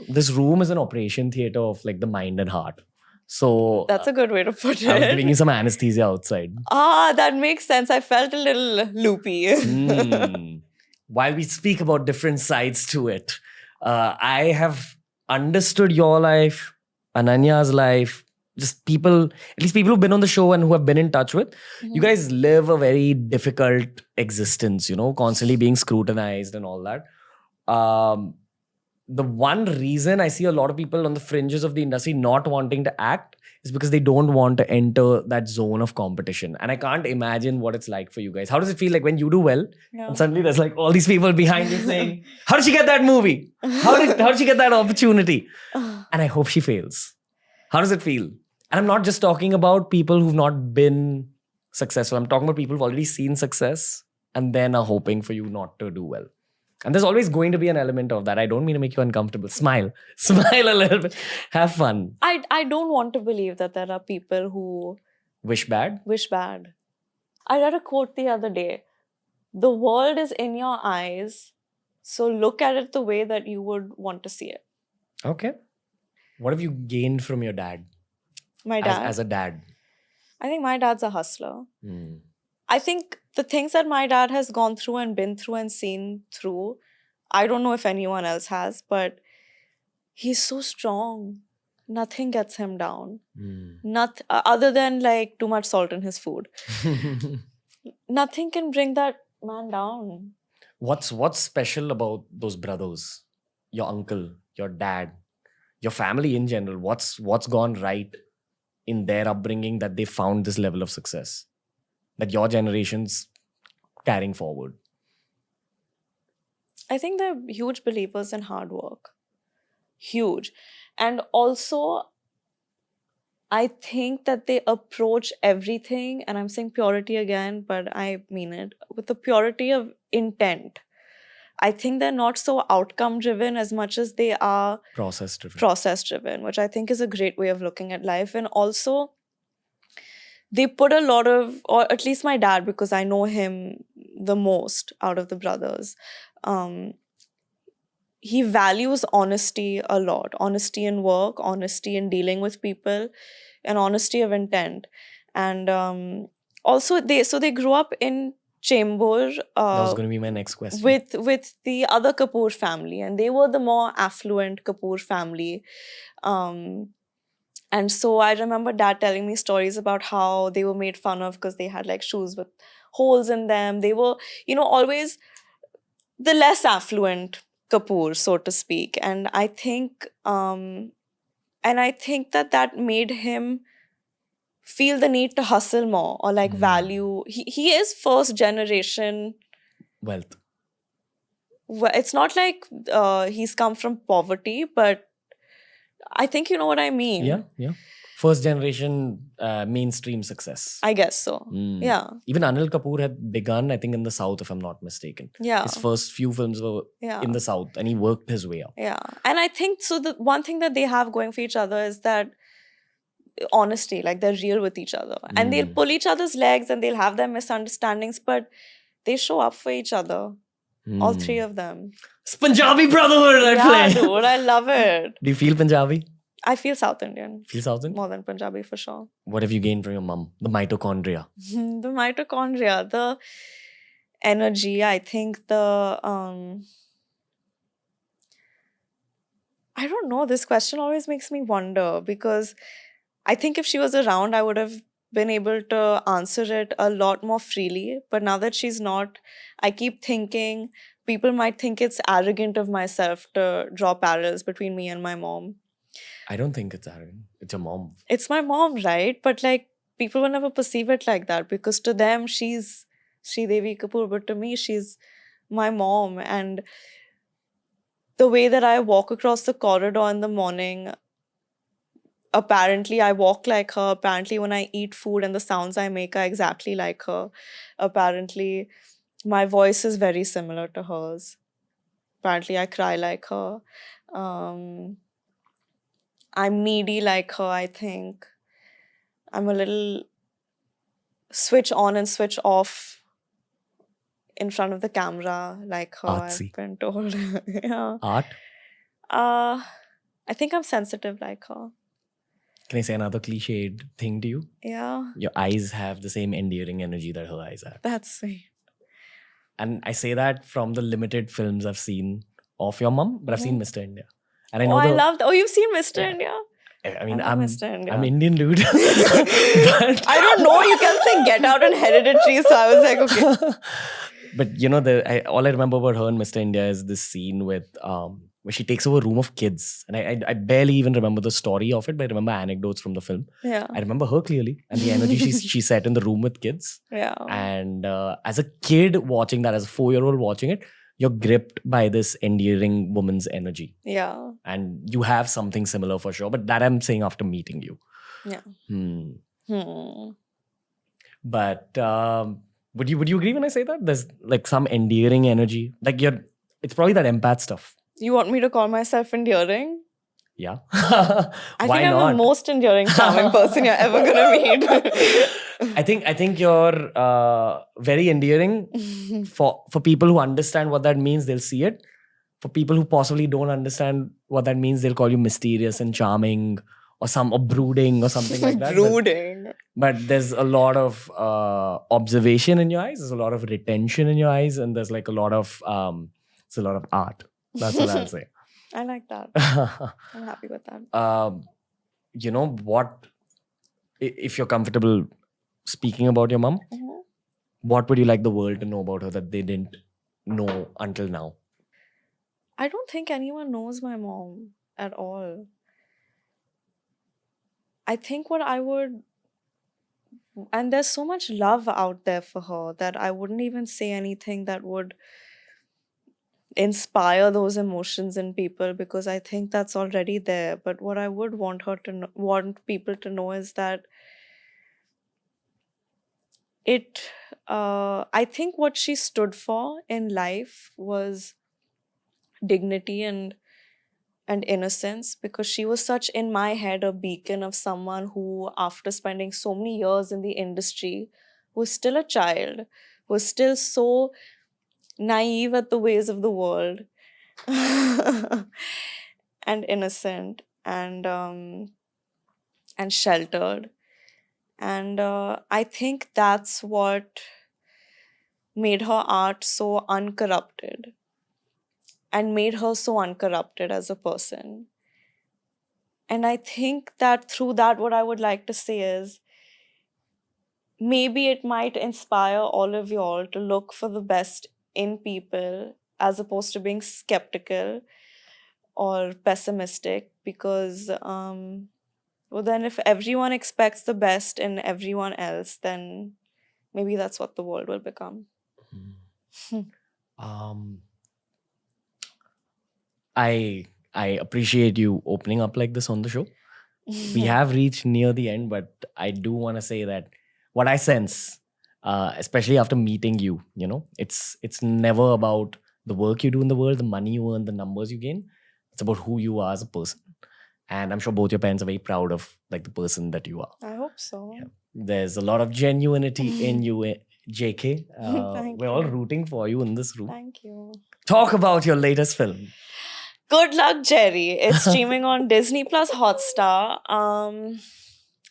This room is an operation theater of like the mind and heart. So that's a good way to put it. I was giving you some anesthesia outside. That makes sense. I felt a little loopy. While we speak about different sides to it, I have understood your life, Ananya's life, just people, at least people who've been on the show and who have been in touch with. You guys live a very difficult existence, constantly being scrutinized and all that. The one reason I see a lot of people on the fringes of the industry not wanting to act is because they don't want to enter that zone of competition. And I can't imagine what it's like for you guys. How does it feel like when you do well and suddenly there's like all these people behind you saying, how did she get that movie? How did she get that opportunity? And I hope she fails. How does it feel? And I'm not just talking about people who've not been successful. I'm talking about people who've already seen success and then are hoping for you not to do well. And there's always going to be an element of that. I don't mean to make you uncomfortable. Smile. Smile a little bit. Have fun. I don't want to believe that there are people who... Wish bad? Wish bad. I read a quote the other day. The world is in your eyes, so look at it the way that you would want to see it. Okay. What have you gained from your dad? My dad? As a dad? I think my dad's a hustler. I think the things that my dad has gone through and been through and seen through, I don't know if anyone else has, but he's so strong. Nothing gets him down. Other than like too much salt in his food. Nothing can bring that man down. What's special about those brothers? Your uncle, your dad, your family in general? What's gone right in their upbringing that they found this level of success that your generation's carrying forward? I think they're huge believers in hard work. Huge. And also, I think that they approach everything, and I'm saying purity again, but I mean it, with the purity of intent. I think they're not so outcome driven as much as they are process driven, which I think is a great way of looking at life. And also, they put a lot of, or at least my dad, because I know him the most out of the brothers. Um, he values honesty a lot, honesty in work, honesty in dealing with people, and honesty of intent. And also they grew up in Chembur, That was going to be my next question. with the other Kapoor family, and they were the more affluent Kapoor family. And so I remember dad telling me stories about how they were made fun of because they had like shoes with holes in them. They were, always the less affluent Kapoor, so to speak. And I think that made him feel the need to hustle more, or like value. He is first generation Wealth. It's not like he's come from poverty, but I think you know what I mean. Yeah. First generation mainstream success. I guess so. Yeah. Even Anil Kapoor had begun, I think, in the South, if I'm not mistaken. Yeah. His first few films were in the South, and he worked his way up. Yeah. And I think so. The one thing that they have going for each other is that honesty, like they're real with each other, and they'll pull each other's legs, and they'll have their misunderstandings, but they show up for each other. All three of them. It's Punjabi brotherhood I play. Yeah, dude, I love it. Do you feel Punjabi? I feel South Indian. Feel South Indian? More than Punjabi, for sure. What have you gained from your mum? The mitochondria. The mitochondria, the energy, I think the... I don't know. This question always makes me wonder, because I think if she was around, I would have been able to answer it a lot more freely. But now that she's not, I keep thinking people might think it's arrogant of myself to draw parallels between me and my mom. I don't think it's arrogant. It's your mom. It's my mom, right? But like, people will never perceive it like that, because to them, she's Sridevi Kapoor, but to me, she's my mom. And the way that I walk across the corridor in the morning, apparently I walk like her. Apparently when I eat food and the sounds I make are exactly like her. Apparently my voice is very similar to hers. Apparently I cry like her. I'm needy like her, I think. I'm a little switch on and switch off in front of the camera like her, Artsy. I've been told. Yeah. Art? I think I'm sensitive like her. Can I say another cliched thing to you? Yeah. Your eyes have the same endearing energy that her eyes have. That's sweet. And I say that from the limited films I've seen of your mum, but I've seen Mr. India. And I Oh, know I love that. Oh, you've seen Mr. Yeah. India? I mean, I love I'm Mr. India. I'm Indian, dude. But I don't know. You kept saying Get Out and Hereditary, so I was like, okay. But you know, all I remember about her in Mr. India is this scene with where she takes over a room of kids, and I barely even remember the story of it, but I remember anecdotes from the film. Yeah. I remember her clearly, and the energy she set in the room with kids. Yeah. And as a kid watching that, as a 4-year-old watching it, you're gripped by this endearing woman's energy, Yeah. and you have something similar for sure. But that I'm saying after meeting you. Yeah. But would you agree when I say that there's like some endearing energy? Like it's probably that empath stuff. You want me to call myself endearing? Yeah. I Why think I'm not? the most endearing, charming person you're ever gonna meet. I think you're very endearing for people who understand what that means. They'll see it. For people who possibly don't understand what that means, they'll call you mysterious and charming, or brooding or something like that. Brooding. But there's a lot of observation in your eyes. There's a lot of retention in your eyes, and there's like a lot of art. That's what I'll say. I like that. I'm happy with that. You know what? If you're comfortable speaking about your mom, what would you like the world to know about her that they didn't know until now? I don't think anyone knows my mom at all. I think what I would... And there's so much love out there for her that I wouldn't even say anything that would inspire those emotions in people, because I think that's already there. But what I would want people to know is that I think what she stood for in life was dignity and innocence, because she was such, in my head, a beacon of someone who, after spending so many years in the industry, was still a child, was still so naive at the ways of the world and innocent and sheltered. And I think that's what made her art so uncorrupted and made her so uncorrupted as a person. And I think that through that, what I would like to say is maybe it might inspire all of y'all to look for the best in people as opposed to being skeptical or pessimistic, because well, then if everyone expects the best in everyone else, then maybe that's what the world will become. Um, I appreciate you opening up like this on the show. We have reached near the end, but I do want to say that what I sense, especially after meeting you, it's never about the work you do in the world, the money you earn, the numbers you gain. It's about who you are as a person. And I'm sure both your parents are very proud of like the person that you are. I hope so. Yeah. There's a lot of genuinity in you, JK. Thank We're all you. rooting for you in this room. Thank you. Talk about your latest film. Good Luck, Jerry. It's streaming on Disney Plus Hotstar.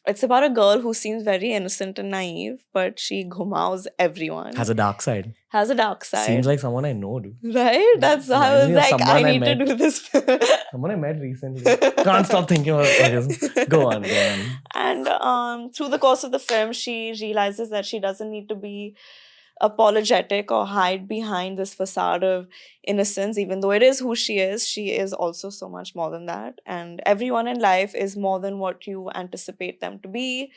It's about a girl who seems very innocent and naive, but she ghumaus everyone. Has a dark side. Has a dark side. Seems like someone I know, dude. Right? That's how I was Reminds me of like, I someone I need to met. do this. Someone I met recently. Can't stop thinking about it. Go on. And through the course of the film, she realizes that she doesn't need to be apologetic or hide behind this facade of innocence. Even though it is who she is also so much more than that. And everyone in life is more than what you anticipate them to be.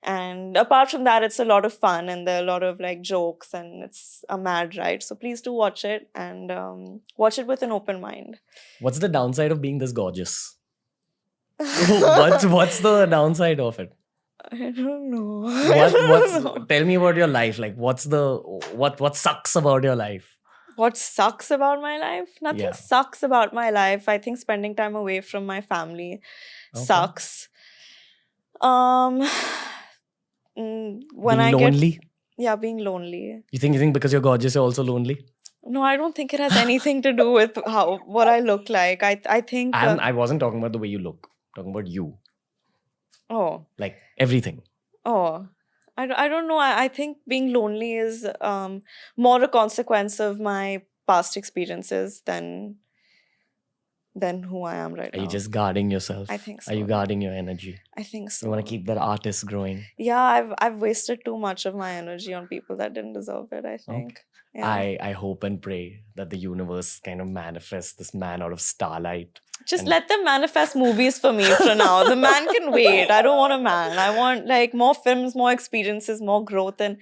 And apart from that, it's a lot of fun and there are a lot of like jokes and it's a mad ride. So please do watch it and watch it with an open mind. What's the downside of being this gorgeous? What's the downside of it? I don't know. Tell me about your life. Like, what sucks about your life? What sucks about my life? Nothing sucks about my life. I think spending time away from my family sucks. Being lonely? Being lonely. You think because you're gorgeous, you're also lonely? No, I don't think it has anything to do with what I look like. I think. I wasn't talking about the way you look. I'm talking about you. Oh. Like everything. Oh. I don't know. I think being lonely is more a consequence of my past experiences than who I am right now. Are you just guarding yourself? I think so. Are you guarding your energy? I think so. You want to keep that artist growing? Yeah, I've wasted too much of my energy on people that didn't deserve it, I think. Okay. Yeah. I hope and pray that the universe kind of manifests this man out of starlight. Just let them manifest movies for me for now. The man can wait. I don't want a man. I want like more films, more experiences, more growth and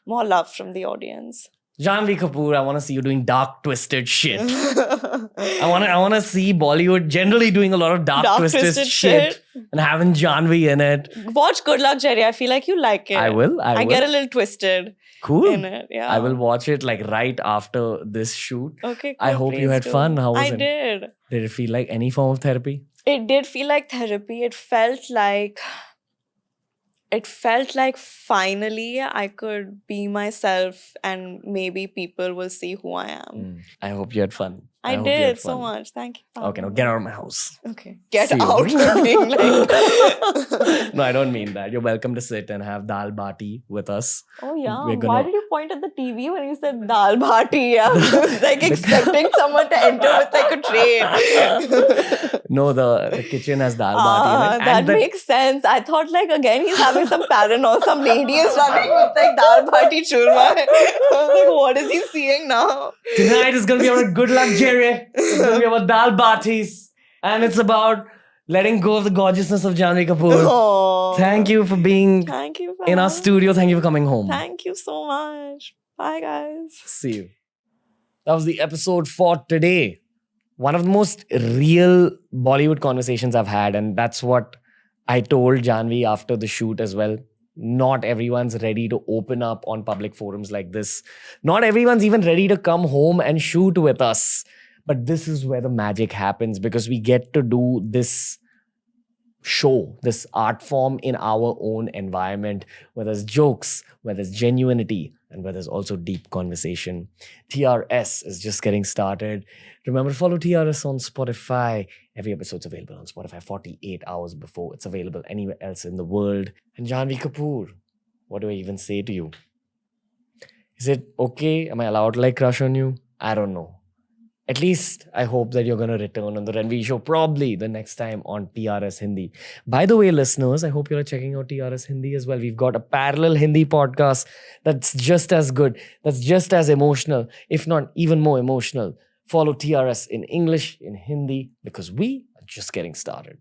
more love from the audience. Janhvi Kapoor, I want to see you doing dark, twisted shit. I want to see Bollywood generally doing a lot of dark twisted shit and having Janhvi in it. Watch Good Luck, Jerry. I feel like you like it. I will. I get a little twisted. Cool. In it, yeah. I will watch it like right after this shoot. Okay, cool. I hope you had fun. How was it? I did. Did it feel like any form of therapy? It did feel like therapy. It felt like finally I could be myself and maybe people will see who I am. I hope you had fun. I hope you had did fun. so much. Thank you. Okay, now get out of my house. Okay. Get See you. out of being like... No, I don't mean that. You're welcome to sit and have dal bati with us. Oh yeah. We're Why did you point at the TV when you said dal bati? I was like expecting someone to enter with like a tray. No, the kitchen has dal bati in it. That makes sense. I thought like again he's having some paranoia. Some lady is running with like dal bati churma. I was like, what is he seeing now? Tonight is gonna be about Good Luck, Jerry. It's gonna be about dal batis. And it's about letting go of the gorgeousness of Janhvi Kapoor. Aww. Thank you for being in our having studio. Thank you for coming home. Thank you so much. Bye guys. See you. That was the episode for today. One of the most real Bollywood conversations I've had, and that's what I told Janhvi after the shoot as well. Not everyone's ready to open up on public forums like this. Not everyone's even ready to come home and shoot with us. But this is where the magic happens because we get to do this show, this art form in our own environment, where there's jokes, where there's genuinity, and where there's also deep conversation. TRS is just getting started. Remember, follow TRS on Spotify. Every episode's available on Spotify 48 hours before it's available anywhere else in the world. And Janvi Kapoor, what do I even say to you? Is it okay? Am I allowed to like crush on you? I don't know. At least I hope that you're going to return on the Ranveer show probably the next time on TRS Hindi. By the way, listeners, I hope you're checking out TRS Hindi as well. We've got a parallel Hindi podcast that's just as good, that's just as emotional, if not even more emotional. Follow TRS in English, in Hindi, because we are just getting started.